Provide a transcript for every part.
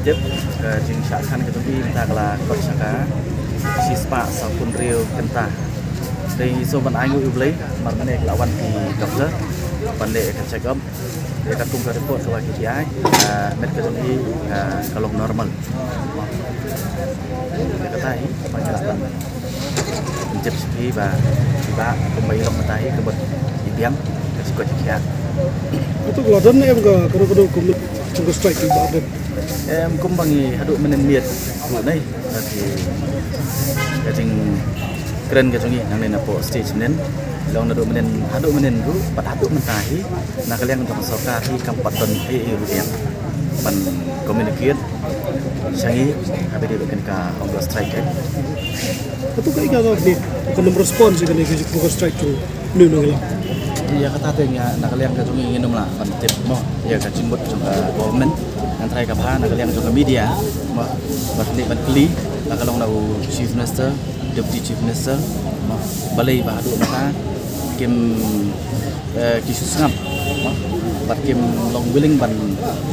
tip jing syakan ke tubi minta kala kot syaka si spa sampun real kentah dari so ban ayu ublay marmane lawan di dokter pandai akan check up dia akan tunggu report ke bagi dia med ke tubi kalau normal dia kata ini banyak lah tip sepi và tiba kembali lom matai ke bot diam ke sikot dia itu ladan em ka kado chung strike di badan em cũng bằng hadu menen miệt của đây thì cái trình keren cái chungi yang nena po stage nen long hadu menen ru pat hadu mentahi na kalian untuk soka hi kampaton ru yang ban communicate sangi habe dia kan ka on strike kan itu kai ka ni kan response kan ke chung strike tu nu nu la ya kata tanya nak kalian ke chungi nginum lah ban tip mo ya ka jimbut chung government yang terakhir kapha nak kalian chung media mo bat ni ban kli nak long nau chief minister deputy chief minister mo balai ba hadu mata kim kisu sangam mo bat kim long willing ban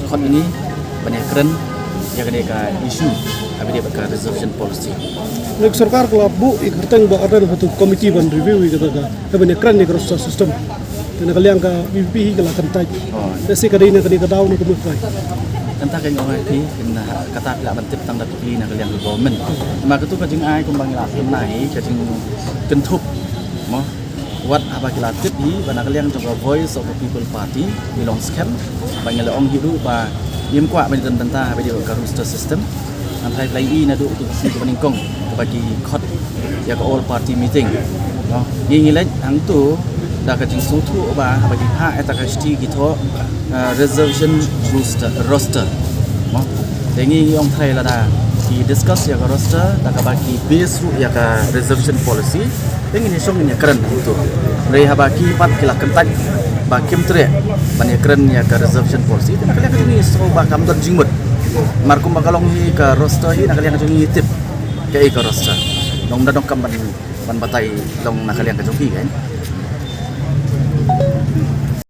khot ini banyak keren ya kene ka issue abi dia ka resolution policy nek sarkar ko bu ikartang ba ada satu komiti ban review kata ka banyak kran ni cross system dan kalian ka BPP kala kan tai desi kadina kadina daun ko mutai entah kan orang ini kata pila bantip tang dak pilih nak kalian government maka tu kajing ai kum bang la nai kajing kentup mo what apa kilatip hi bana kalian jong voice of the people party belong scam bang la ong hidu ba yem kwa ban tentang apa dia ka rooster system antai play i na du tu si ko ningkong bagi khot ya ka all party meeting no ni lek ang tu dah kajing sutu ba bagi ha eta ka sti gitu resolution roster mo dengi ong thai la da ki discuss ya ka roster da ka bagi base ru ya ka resolution policy dengi ni song ni keren tu rei ha bagi pat kila kentak ba kim tre ban ya keren ya ka resolution policy dan kalian ka ni so ba kam dan jingmut markum ba kalong hi ka roster hi nak kalian ka jing tip ka roster long da dok kam ban batai long nak kalian ka jong hi kan